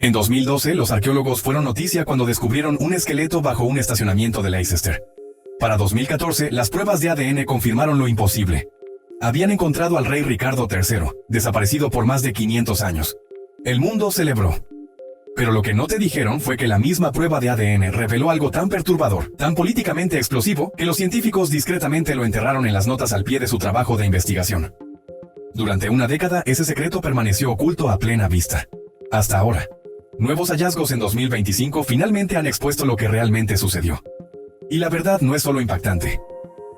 En 2012, los arqueólogos fueron noticia cuando descubrieron un esqueleto bajo un estacionamiento de Leicester. Para 2014, las pruebas de ADN confirmaron lo imposible. Habían encontrado al rey Ricardo III, desaparecido por más de 500 años. El mundo celebró. Pero lo que no te dijeron fue que la misma prueba de ADN reveló algo tan perturbador, tan políticamente explosivo, que los científicos discretamente lo enterraron en las notas al pie de su trabajo de investigación. Durante una década, ese secreto permaneció oculto a plena vista. Hasta ahora. Nuevos hallazgos en 2025 finalmente han expuesto lo que realmente sucedió. Y la verdad no es solo impactante.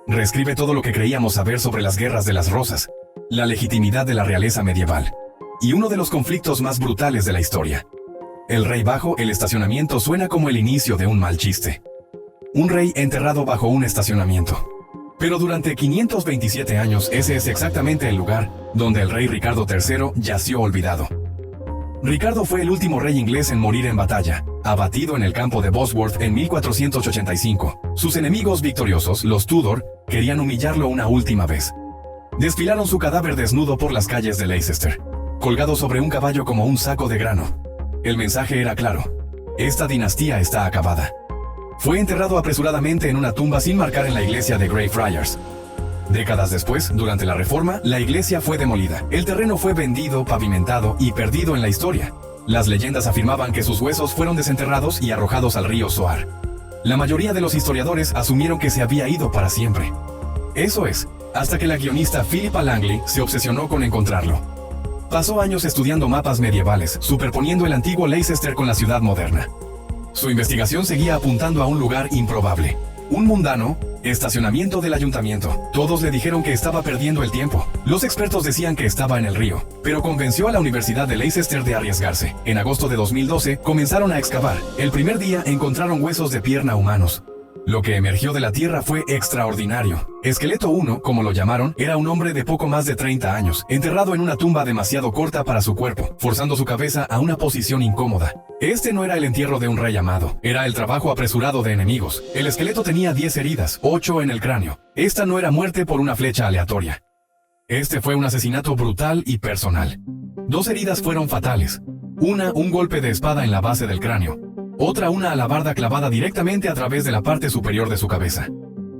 Reescribe todo lo que creíamos saber sobre las guerras de las rosas, la legitimidad de la realeza medieval, y uno de los conflictos más brutales de la historia. El rey bajo el estacionamiento suena como el inicio de un mal chiste. Un rey enterrado bajo un estacionamiento. Pero durante 527 años ese es exactamente el lugar donde el rey Ricardo III yació olvidado. Ricardo fue el último rey inglés en morir en batalla, abatido en el campo de Bosworth en 1485. Sus enemigos victoriosos, los Tudor, querían humillarlo una última vez. Desfilaron su cadáver desnudo por las calles de Leicester, colgado sobre un caballo como un saco de grano. El mensaje era claro: esta dinastía está acabada. Fue enterrado apresuradamente en una tumba sin marcar en la iglesia de Greyfriars. Décadas después, durante la Reforma, la iglesia fue demolida. El terreno fue vendido, pavimentado y perdido en la historia. Las leyendas afirmaban que sus huesos fueron desenterrados y arrojados al río Soar. La mayoría de los historiadores asumieron que se había ido para siempre. Eso es, hasta que la guionista Philippa Langley se obsesionó con encontrarlo. Pasó años estudiando mapas medievales, superponiendo el antiguo Leicester con la ciudad moderna. Su investigación seguía apuntando a un lugar improbable. Un mundano estacionamiento del ayuntamiento. Todos le dijeron que estaba perdiendo el tiempo. Los expertos decían que estaba en el río, pero convenció a la Universidad de Leicester de arriesgarse. En agosto de 2012, comenzaron a excavar. El primer día encontraron huesos de pierna humanos. Lo que emergió de la tierra fue extraordinario. Esqueleto 1, como lo llamaron, era un hombre de poco más de 30 años, enterrado en una tumba demasiado corta para su cuerpo, forzando su cabeza a una posición incómoda. Este no era el entierro de un rey amado, era el trabajo apresurado de enemigos. El esqueleto tenía 10 heridas, 8 en el cráneo. Esta no era muerte por una flecha aleatoria. Este fue un asesinato brutal y personal. 2 heridas fueron fatales. Una, un golpe de espada en la base del cráneo. Otra, una alabarda clavada directamente a través de la parte superior de su cabeza.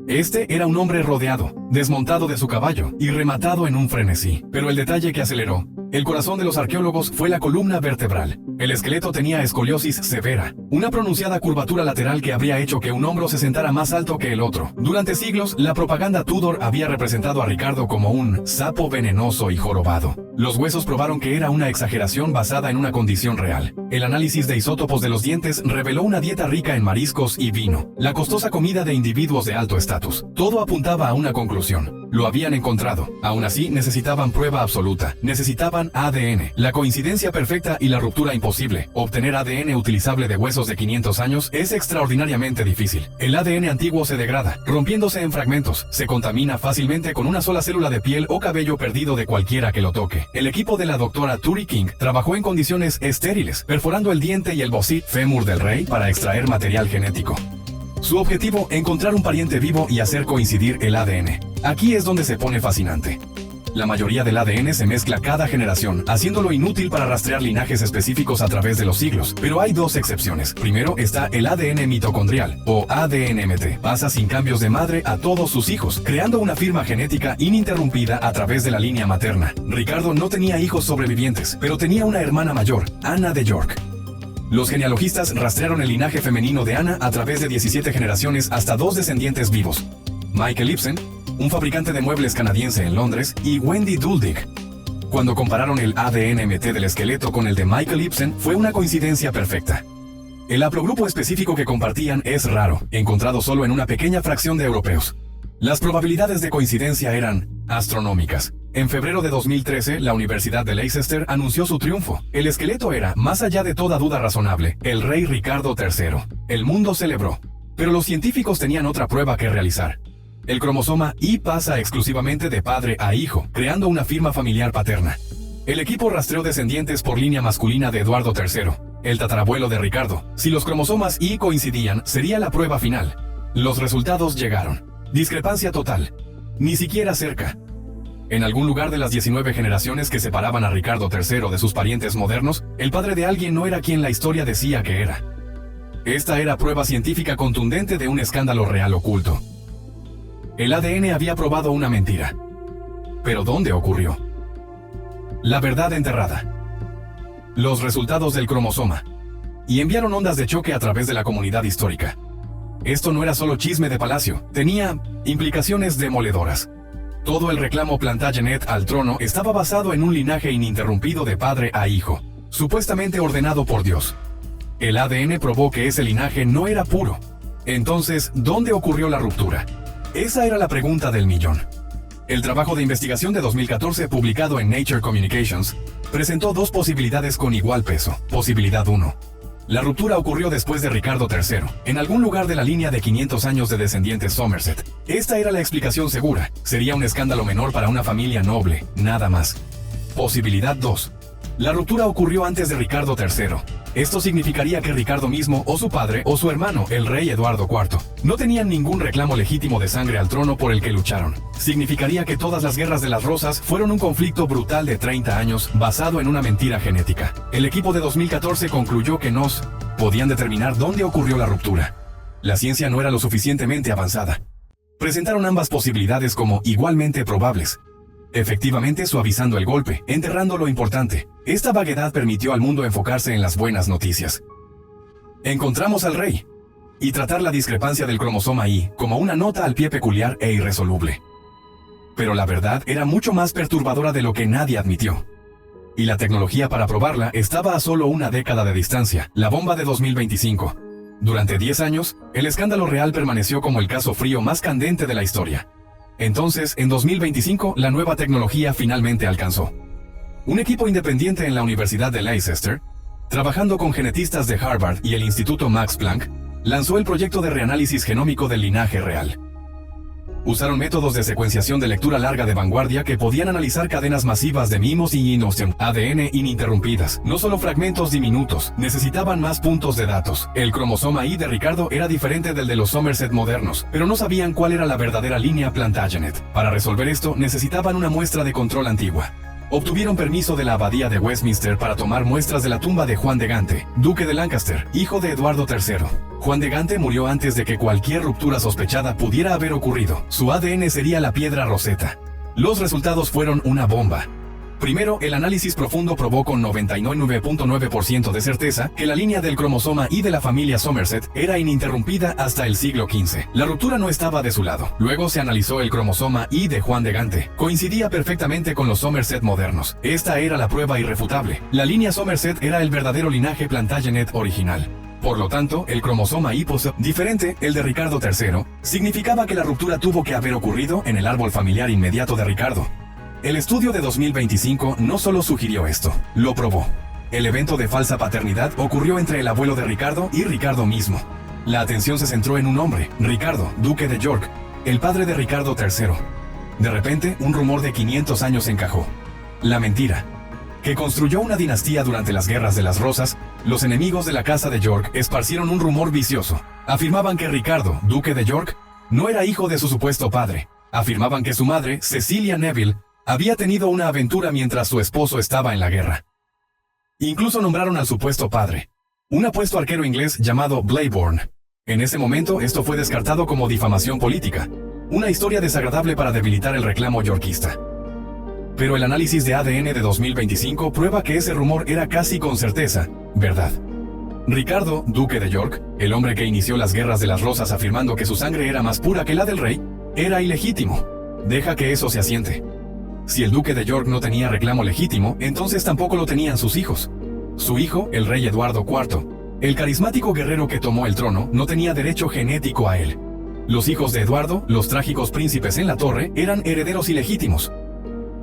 Este era un hombre rodeado, desmontado de su caballo y rematado en un frenesí. Pero el detalle que aceleró el corazón de los arqueólogos fue la columna vertebral. El esqueleto tenía escoliosis severa, una pronunciada curvatura lateral que habría hecho que un hombro se sentara más alto que el otro. Durante siglos, la propaganda Tudor había representado a Ricardo como un sapo venenoso y jorobado. Los huesos probaron que era una exageración basada en una condición real. El análisis de isótopos de los dientes reveló una dieta rica en mariscos y vino, la costosa comida de individuos de alto estatus. Todo apuntaba a una conclusión. Lo habían encontrado. Aún así, necesitaban prueba absoluta. Necesitaban ADN. La coincidencia perfecta y la ruptura imposible. Obtener ADN utilizable de huesos de 500 años es extraordinariamente difícil. El ADN antiguo se degrada, rompiéndose en fragmentos. Se contamina fácilmente con una sola célula de piel o cabello perdido de cualquiera que lo toque. El equipo de la doctora Turi King trabajó en condiciones estériles, perforando el diente y el bocet fémur del rey para extraer material genético. Su objetivo, encontrar un pariente vivo y hacer coincidir el ADN. Aquí es donde se pone fascinante. La mayoría del ADN se mezcla cada generación, haciéndolo inútil para rastrear linajes específicos a través de los siglos. Pero hay 2 excepciones. Primero está el ADN mitocondrial, o ADNMT. Pasa sin cambios de madre a todos sus hijos, creando una firma genética ininterrumpida a través de la línea materna. Ricardo no tenía hijos sobrevivientes, pero tenía una hermana mayor, Ana de York. Los genealogistas rastrearon el linaje femenino de Ana a través de 17 generaciones hasta 2 descendientes vivos: Michael Ibsen, un fabricante de muebles canadiense en Londres, y Wendy Duldig. Cuando compararon el ADNMT del esqueleto con el de Michael Ibsen, fue una coincidencia perfecta. El haplogrupo específico que compartían es raro, encontrado solo en una pequeña fracción de europeos. Las probabilidades de coincidencia eran astronómicas. En febrero de 2013, la Universidad de Leicester anunció su triunfo. El esqueleto era, más allá de toda duda razonable, el rey Ricardo III. El mundo celebró. Pero los científicos tenían otra prueba que realizar. El cromosoma Y pasa exclusivamente de padre a hijo, creando una firma familiar paterna. El equipo rastreó descendientes por línea masculina de Eduardo III, el tatarabuelo de Ricardo. Si los cromosomas Y coincidían, sería la prueba final. Los resultados llegaron. Discrepancia total. Ni siquiera cerca. En algún lugar de las 19 generaciones que separaban a Ricardo III de sus parientes modernos, el padre de alguien no era quien la historia decía que era. Esta era prueba científica contundente de un escándalo real oculto. El ADN había probado una mentira. ¿Pero dónde ocurrió? La verdad enterrada. Los resultados del cromosoma. Y enviaron ondas de choque a través de la comunidad histórica. Esto no era solo chisme de palacio, tenía implicaciones demoledoras. Todo el reclamo Plantagenet al trono estaba basado en un linaje ininterrumpido de padre a hijo, supuestamente ordenado por Dios. El ADN probó que ese linaje no era puro. Entonces, ¿dónde ocurrió la ruptura? Esa era la pregunta del millón. El trabajo de investigación de 2014, publicado en Nature Communications, presentó dos posibilidades con igual peso. Posibilidad 1. La ruptura ocurrió después de Ricardo III, en algún lugar de la línea de 500 años de descendientes Somerset. Esta era la explicación segura. Sería un escándalo menor para una familia noble, nada más. Posibilidad 2. La ruptura ocurrió antes de Ricardo III. Esto significaría que Ricardo mismo, o su padre, o su hermano, el rey Eduardo IV, no tenían ningún reclamo legítimo de sangre al trono por el que lucharon. Significaría que todas las guerras de las rosas fueron un conflicto brutal de 30 años, basado en una mentira genética. El equipo de 2014 concluyó que no podían determinar dónde ocurrió la ruptura. La ciencia no era lo suficientemente avanzada. Presentaron ambas posibilidades como igualmente probables, efectivamente suavizando el golpe, enterrando lo importante. Esta vaguedad permitió al mundo enfocarse en las buenas noticias. Encontramos al rey. Y tratar la discrepancia del cromosoma Y como una nota al pie peculiar e irresoluble. Pero la verdad era mucho más perturbadora de lo que nadie admitió. Y la tecnología para probarla estaba a solo una década de distancia, la bomba de 2025. Durante 10 años, el escándalo real permaneció como el caso frío más candente de la historia. Entonces, en 2025, la nueva tecnología finalmente alcanzó. Un equipo independiente en la Universidad de Leicester, trabajando con genetistas de Harvard y el Instituto Max Planck, lanzó el proyecto de reanálisis genómico del linaje real. Usaron métodos de secuenciación de lectura larga de vanguardia que podían analizar cadenas masivas de mimos y ADN ininterrumpidas, no solo fragmentos diminutos, necesitaban más puntos de datos. El cromosoma Y de Ricardo era diferente del de los Somerset modernos, pero no sabían cuál era la verdadera línea Plantagenet. Para resolver esto, necesitaban una muestra de control antigua. Obtuvieron permiso de la abadía de Westminster para tomar muestras de la tumba de Juan de Gante, duque de Lancaster, hijo de Eduardo III. Juan de Gante murió antes de que cualquier ruptura sospechada pudiera haber ocurrido. Su ADN sería la piedra Rosetta. Los resultados fueron una bomba. Primero, el análisis profundo probó con 99.9% de certeza que la línea del cromosoma Y de la familia Somerset era ininterrumpida hasta el siglo XV. La ruptura no estaba de su lado. Luego se analizó el cromosoma Y de Juan de Gante. Coincidía perfectamente con los Somerset modernos. Esta era la prueba irrefutable. La línea Somerset era el verdadero linaje Plantagenet original. Por lo tanto, el cromosoma Y diferente, el de Ricardo III, significaba que la ruptura tuvo que haber ocurrido en el árbol familiar inmediato de Ricardo. El estudio de 2025 no solo sugirió esto, lo probó. El evento de falsa paternidad ocurrió entre el abuelo de Ricardo y Ricardo mismo. La atención se centró en un hombre, Ricardo, duque de York, el padre de Ricardo III. De repente, un rumor de 500 años encajó. La mentira. Que construyó una dinastía durante las guerras de las rosas, los enemigos de la casa de York esparcieron un rumor vicioso. Afirmaban que Ricardo, duque de York, no era hijo de su supuesto padre. Afirmaban que su madre, Cecilia Neville, había tenido una aventura mientras su esposo estaba en la guerra. Incluso nombraron al supuesto padre, un apuesto arquero inglés llamado Blayborn. En ese momento, esto fue descartado como difamación política, una historia desagradable para debilitar el reclamo yorkista. Pero el análisis de ADN de 2025 prueba que ese rumor era casi con certeza verdad. Ricardo, duque de York, el hombre que inició las guerras de las rosas afirmando que su sangre era más pura que la del rey, era ilegítimo. Deja que eso se asiente. Si el duque de York no tenía reclamo legítimo, entonces tampoco lo tenían sus hijos. Su hijo, el rey Eduardo IV, el carismático guerrero que tomó el trono, no tenía derecho genético a él. Los hijos de Eduardo, los trágicos príncipes en la torre, eran herederos ilegítimos.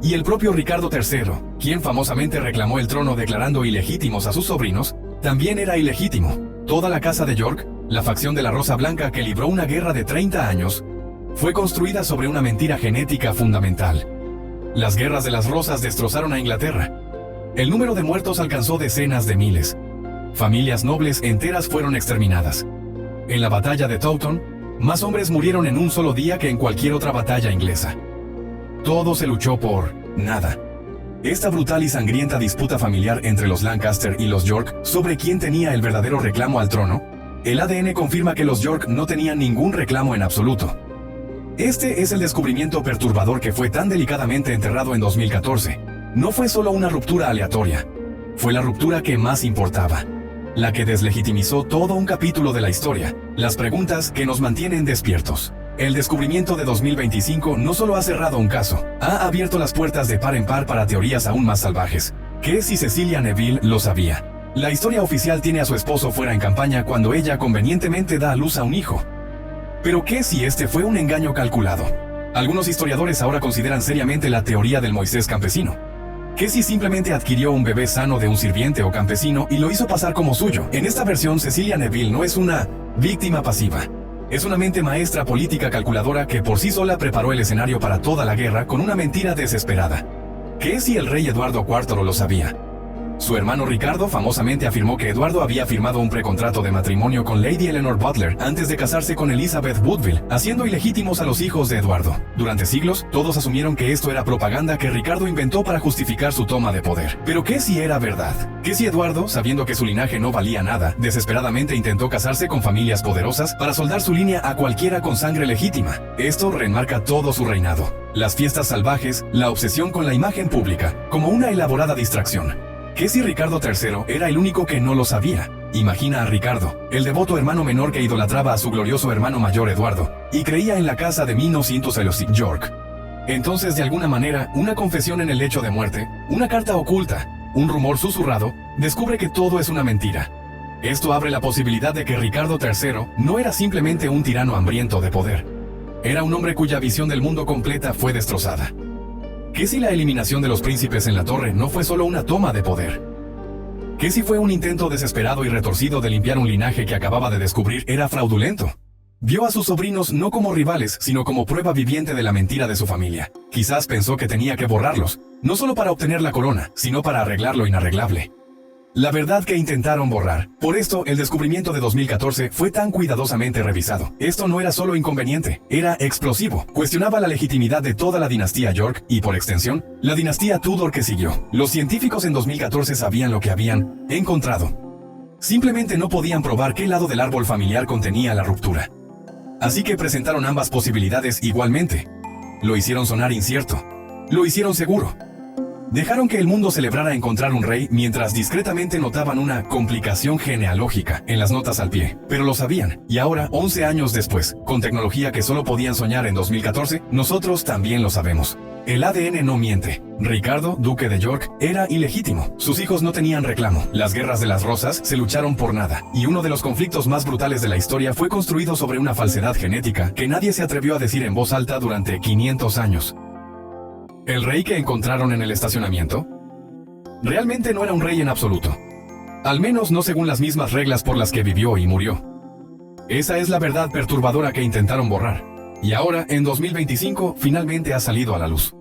Y el propio Ricardo III, quien famosamente reclamó el trono declarando ilegítimos a sus sobrinos, también era ilegítimo. Toda la casa de York, la facción de la Rosa Blanca que libró una guerra de 30 años, fue construida sobre una mentira genética fundamental. Las guerras de las rosas destrozaron a Inglaterra. El número de muertos alcanzó decenas de miles. Familias nobles enteras fueron exterminadas. En la batalla de Taunton, más hombres murieron en un solo día que en cualquier otra batalla inglesa. todo se luchó por nada. Esta brutal y sangrienta disputa familiar entre los Lancaster y los York sobre quién tenía el verdadero reclamo al trono, el ADN confirma que los York no tenían ningún reclamo en absoluto. Este es el descubrimiento perturbador que fue tan delicadamente enterrado en 2014. No fue solo una ruptura aleatoria, fue la ruptura que más importaba, la que deslegitimizó todo un capítulo de la historia, las preguntas que nos mantienen despiertos. El descubrimiento de 2025 no solo ha cerrado un caso, ha abierto las puertas de par en par para teorías aún más salvajes. ¿Qué si Cecilia Neville lo sabía? La historia oficial tiene a su esposo fuera en campaña cuando ella convenientemente da a luz a un hijo. Pero ¿qué si este fue un engaño calculado? Algunos historiadores ahora consideran seriamente la teoría del Moisés campesino. ¿Qué si simplemente adquirió un bebé sano de un sirviente o campesino y lo hizo pasar como suyo? En esta versión, Cecilia Neville no es una víctima pasiva. Es una mente maestra política calculadora que por sí sola preparó el escenario para toda la guerra con una mentira desesperada. ¿Qué si el rey Eduardo IV lo sabía? Su hermano Ricardo famosamente afirmó que Eduardo había firmado un precontrato de matrimonio con Lady Eleanor Butler antes de casarse con Elizabeth Woodville, haciendo ilegítimos a los hijos de Eduardo. Durante siglos, todos asumieron que esto era propaganda que Ricardo inventó para justificar su toma de poder. Pero ¿qué si era verdad? ¿Qué si Eduardo, sabiendo que su linaje no valía nada, desesperadamente intentó casarse con familias poderosas para soldar su línea a cualquiera con sangre legítima? Esto remarca todo su reinado. Las fiestas salvajes, la obsesión con la imagen pública, como una elaborada distracción. ¿Qué si Ricardo III era el único que no lo sabía? Imagina a Ricardo, el devoto hermano menor que idolatraba a su glorioso hermano mayor Eduardo, y creía en la casa de Minos Intus York. Entonces, de alguna manera, una confesión en el lecho de muerte, una carta oculta, un rumor susurrado, descubre que todo es una mentira. Esto abre la posibilidad de que Ricardo III no era simplemente un tirano hambriento de poder. Era un hombre cuya visión del mundo completa fue destrozada. ¿Qué si la eliminación de los príncipes en la torre no fue solo una toma de poder? ¿Qué si fue un intento desesperado y retorcido de limpiar un linaje que acababa de descubrir era fraudulento? Vio a sus sobrinos no como rivales, sino como prueba viviente de la mentira de su familia. Quizás pensó que tenía que borrarlos, no solo para obtener la corona, sino para arreglar lo inarreglable. La verdad que intentaron borrar. Por esto, el descubrimiento de 2014 fue tan cuidadosamente revisado. Esto no era solo inconveniente, era explosivo. Cuestionaba la legitimidad de toda la dinastía York y, por extensión, la dinastía Tudor que siguió. Los científicos en 2014 sabían lo que habían encontrado. Simplemente no podían probar qué lado del árbol familiar contenía la ruptura. Así que presentaron ambas posibilidades igualmente. Lo hicieron sonar incierto. Lo hicieron seguro. Dejaron que el mundo celebrara encontrar un rey mientras discretamente notaban una complicación genealógica en las notas al pie. Pero lo sabían, y ahora, 11 años después, con tecnología que solo podían soñar en 2014, nosotros también lo sabemos. El ADN no miente. Ricardo, duque de York, era ilegítimo. Sus hijos no tenían reclamo. Las guerras de las rosas se lucharon por nada. Y uno de los conflictos más brutales de la historia fue construido sobre una falsedad genética que nadie se atrevió a decir en voz alta durante 500 años. ¿El rey que encontraron en el estacionamiento? Realmente no era un rey en absoluto. Al menos no según las mismas reglas por las que vivió y murió. Esa es la verdad perturbadora que intentaron borrar. Y ahora, en 2025, finalmente ha salido a la luz.